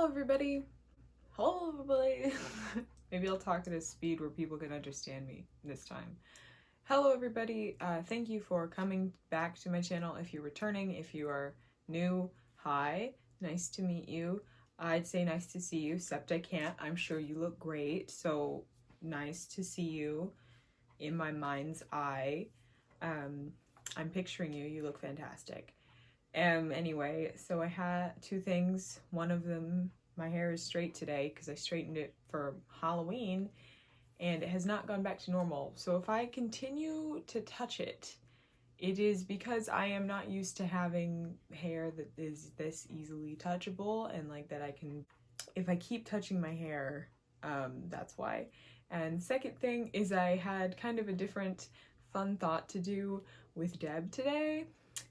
Hello everybody. Hello everybody. Maybe I'll talk at a speed where people can understand me this time. Hello everybody. Thank you for coming back to my channel. If you're returning, if you are new, hi. Nice to meet you. I'd say nice to see you, except I can't. I'm sure you look great. So nice to see you in my mind's eye. I'm picturing you. You look fantastic. Anyway, so I had two things. One of them, my hair is straight today because I straightened it for Halloween and it has not gone back to normal. So if I continue to touch it, it is because I am not used to having hair that is this easily touchable and like that I can, if I keep touching my hair, that's why. And second thing is I had kind of a different fun thought to do with Deb today,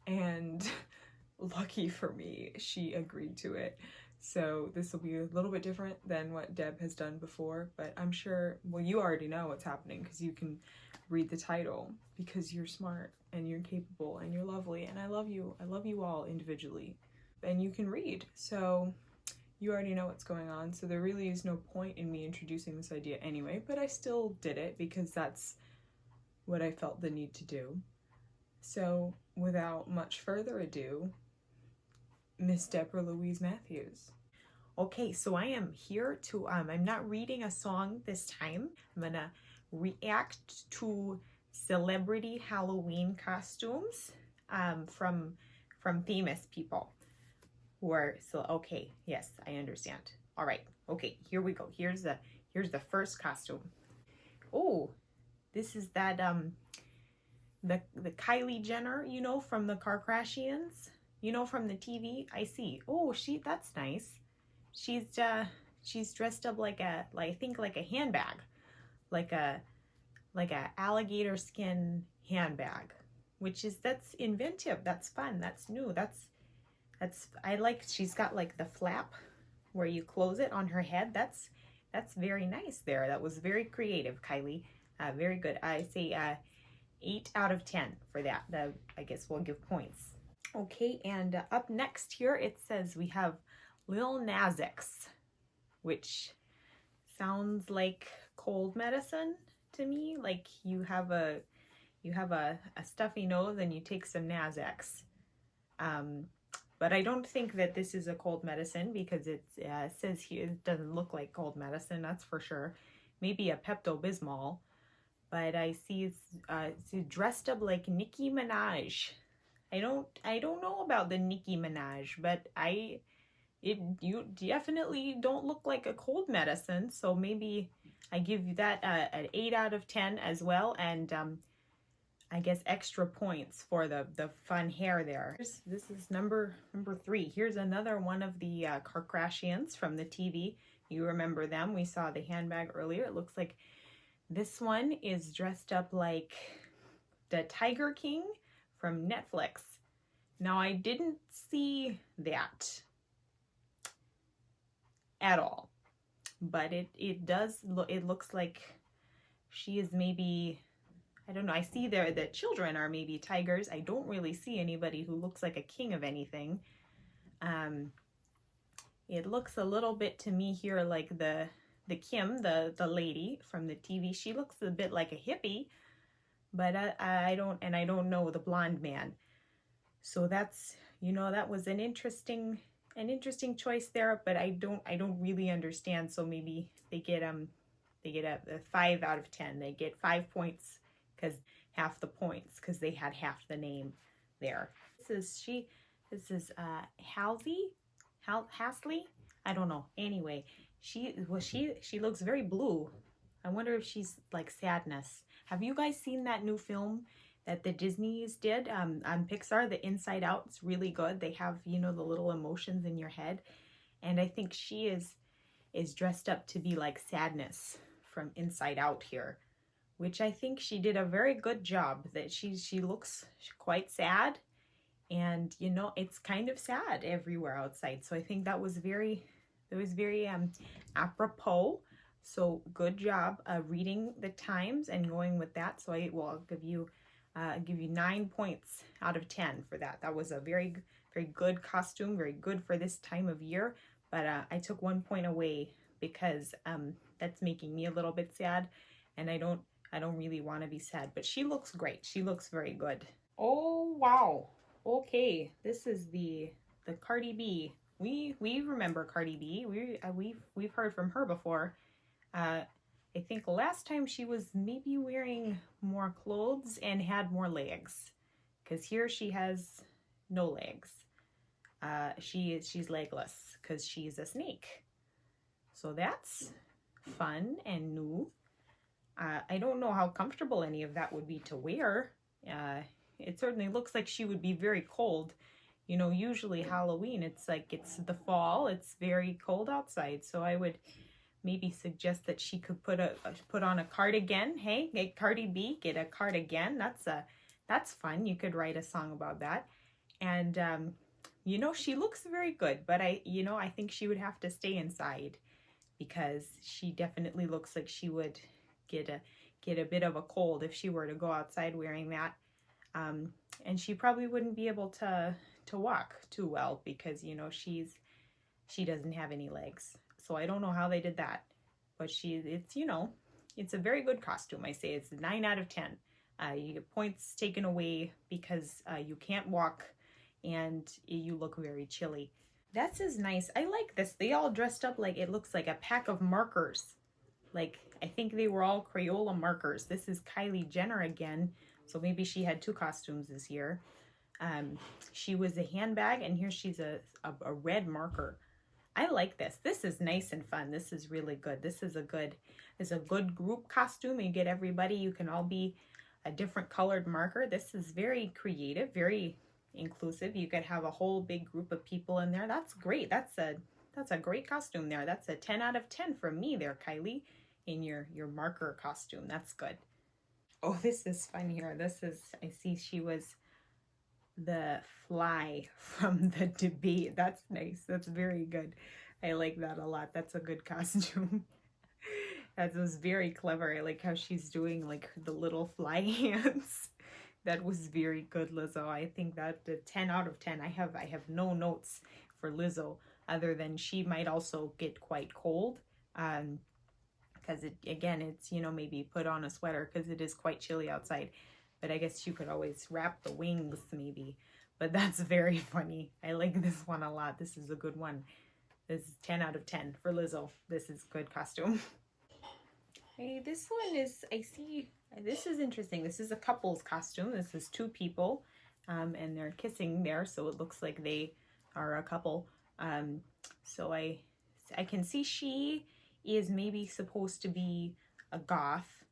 and lucky for me, she agreed to it. So this will be a little bit different than what Deb has done before, but I'm sure, well, you already know what's happening because you can read the title because you're smart and you're capable and you're lovely and I love you. I love you all individually and you can read. So you already know what's going on. So there really is no point in me introducing this idea anyway, but I still did it because that's what I felt the need to do. So without much further ado, Miss Deborah Louise Matthews. Okay, so I am here to, I'm not reading a song this time. I'm gonna react to celebrity Halloween costumes from famous people who are, so okay, yes, I understand. All right, okay, here we go. Here's the first costume. Oh, this is that, the Kylie Jenner, you know, from the Kardashians. You know, from the TV. I see. Oh, that's nice. She's dressed up like I think like a handbag, like a alligator skin handbag, that's inventive. That's fun. That's new. I like. She's got like the flap where you close it on her head. That's very nice there. That was very creative, Kylie. Very good. I say 8 out of 10 for that. I guess we'll give points. Okay, and up next here it says we have Lil Nas X, which sounds like cold medicine to me. Like you have a stuffy nose and you take some Nas X. But I don't think that this is a cold medicine because it says here it doesn't look like cold medicine, that's for sure. Maybe a Pepto-Bismol, but I see it's dressed up like Nicki Minaj. I don't know about the Nicki Minaj, but you definitely don't look like a cold medicine, so maybe I give you that an 8 out of 10 as well, and I guess extra points for the fun hair there. This is number 3. Here's another one of the Kardashians from the TV. You remember them? We saw the handbag earlier. It looks like this one is dressed up like the Tiger King from Netflix. Now I didn't see that at all, but it does look, it looks like she is maybe, I don't know, I see there that children are maybe tigers. I don't really see anybody who looks like a king of anything. It looks a little bit to me here like the Kim, the lady from the TV. She looks a bit like a hippie, but I don't know the blonde man. So that's, you know, that was an interesting choice there, but I don't really understand. So maybe they get a 5 out of 10. They get 5 points because half the points because they had half the name there. This is Hasley. I don't know. Anyway, she looks very blue. I wonder if she's like sadness. Have you guys seen that new film that the Disneys did on Pixar, the Inside Out? It's really good. They have, you know, the little emotions in your head, and I think she is dressed up to be like sadness from Inside Out here, which I think she did a very good job. That she looks quite sad, and you know, it's kind of sad everywhere outside. So I think that was very apropos. So good job reading the times and going with that. So I'll give you 9 points out of 10 for that. That was a very good costume, very good for this time of year. but I took 1 point away because that's making me a little bit sad, and I don't really want to be sad. But she looks great. She looks very good. Oh wow. Okay, this is the Cardi B. We remember Cardi B. We've heard from her before. I think last time she was maybe wearing more clothes and had more legs, because here she has no legs. She's legless because she's a snake. So that's fun and new. I don't know how comfortable any of that would be to wear. It certainly looks like she would be very cold. You know, usually Halloween, it's like it's the fall, it's very cold outside. So I would maybe suggest that she could put on a cardigan. Hey, get Cardi B, get a cardigan. That's fun. You could write a song about that. And you know, she looks very good, but I think she would have to stay inside, because she definitely looks like she would get a bit of a cold if she were to go outside wearing that. And she probably wouldn't be able to walk too well, because you know she doesn't have any legs. So I don't know how they did that, but it's a very good costume. I say it's a 9 out of 10. You get points taken away because you can't walk and you look very chilly. That's as nice. I like this. They all dressed up like it looks like a pack of markers. Like, I think they were all Crayola markers. This is Kylie Jenner again, so maybe she had 2 costumes this year. She was a handbag, and here she's a red marker. I like this. This is nice and fun. This is really good. This is a good group costume. You get everybody. You can all be a different colored marker. This is very creative, very inclusive. You could have a whole big group of people in there. That's great. That's a great costume there. That's a 10 out of 10 from me there, Kylie, in your marker costume. That's good. Oh, this is fun here. I see she was the fly from the debate. That's nice. That's very good. I like that a lot. That's a good costume. That was very clever. I like how she's doing like the little fly hands. That was very good, Lizzo. I think that the 10 out of 10. I have no notes for Lizzo other than she might also get quite cold. Because it's maybe put on a sweater because it is quite chilly outside. But I guess you could always wrap the wings maybe. But that's very funny. I like this one a lot. This is a good one. This is 10 out of 10 for Lizzo. This is good costume. Hey, this one is, I see, this is interesting. This is a couple's costume. This is 2 people, and they're kissing there, so it looks like they are a couple. So I can see she is maybe supposed to be a goth,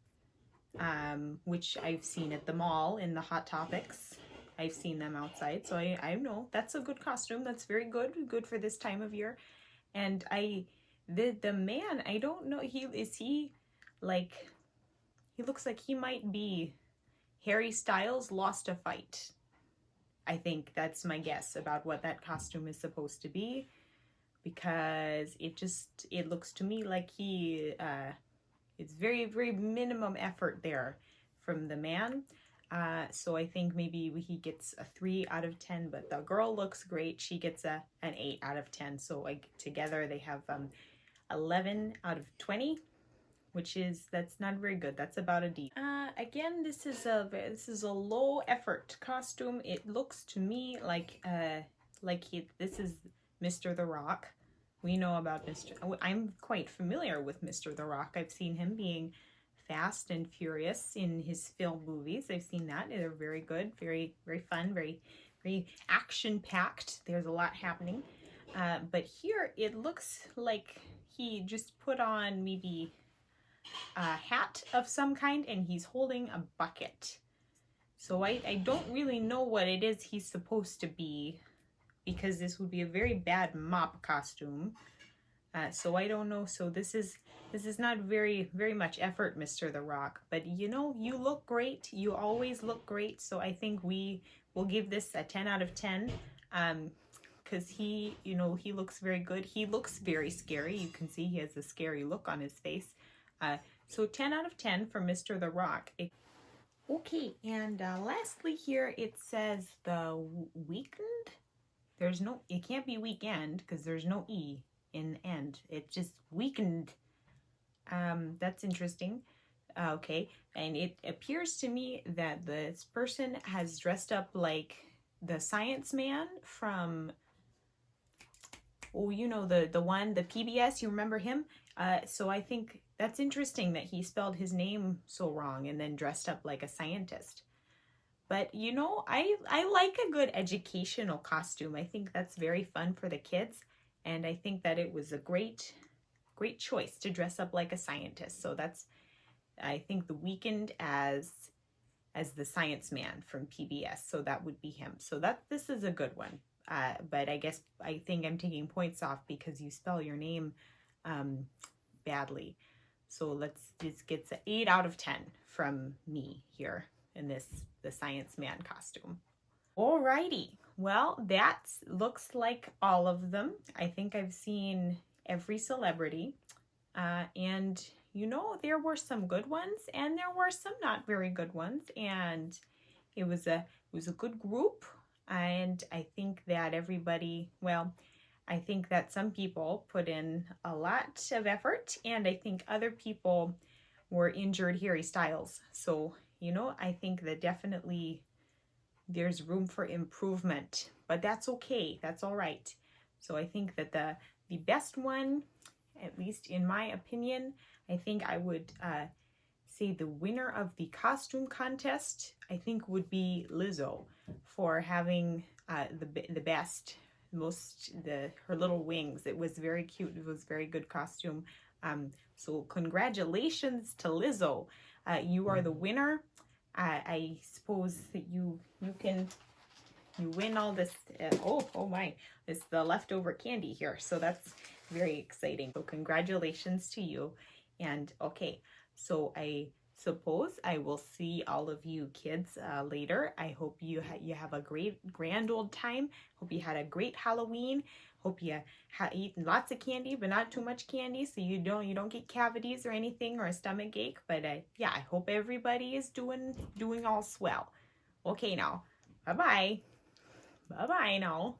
which I've seen at the mall in the Hot Topics. I've seen them outside, so I know that's a good costume. That's very good for this time of year. And the man, I don't know, he looks like he might be Harry Styles lost a fight. I think that's my guess about what that costume is supposed to be, because it looks to me like it's very, very minimum effort there from the man. So I think maybe he gets a 3 out of 10, but the girl looks great. She gets an 8 out of 10. So together they have 11 out of 20, that's not very good. That's about a D. Again, this is a low effort costume. It looks to me like this is Mr. The Rock. We know about I'm quite familiar with Mr. The Rock. I've seen him being fast and furious in his film movies. I've seen that. They're very good, very, very fun, very, very action-packed. There's a lot happening. But here it looks like he just put on maybe a hat of some kind, and he's holding a bucket. So I don't really know what it is he's supposed to be, because this would be a very bad mop costume. So I don't know. So this is not very, very much effort, Mr. The Rock. But you look great. You always look great. So I think we will give this a 10 out of 10. Because he looks very good. He looks very scary. You can see he has a scary look on his face. So 10 out of 10 for Mr. The Rock. Okay, and lastly here it says the weekend. It can't be weekend because there's no E. in the end. It just weakened. That's interesting. Okay, and it appears to me that this person has dressed up like the science man from, oh, you know, the PBS. You remember him? So I think that's interesting that he spelled his name so wrong and then dressed up like a scientist. But you know, I like a good educational costume. I think that's very fun for the kids, and I think that it was a great choice to dress up like a scientist. So that's, I think, the Weekend as the science man from PBS. So that would be him. So that this is a good one. But I think I'm taking points off because you spell your name um, badly. So this gets an 8 out of 10 from me here in the science man costume. Alrighty. Well, that looks like all of them. I think I've seen every celebrity. And you know, there were some good ones and there were some not very good ones. And it was a good group. And I think that everybody, well, I think that some people put in a lot of effort, and I think other people were injured Harry Styles. So, you know, I think that definitely there's room for improvement, but that's okay. That's all right. So I think that the best one, at least in my opinion, I think I would say the winner of the costume contest, I think, would be Lizzo for having the best, most her little wings. It was very cute. It was very good costume. So congratulations to Lizzo. You are the winner. I suppose that you win all this. Oh my! It's the leftover candy here, so that's very exciting. So congratulations to you. And okay, so I suppose I will see all of you kids later. I hope you have a great grand old time. Hope you had a great Halloween. Hope you eat lots of candy, but not too much candy, so you don't get cavities or anything or a stomach ache. But yeah, I hope everybody is doing all swell. Okay, now, bye bye. Bye bye now.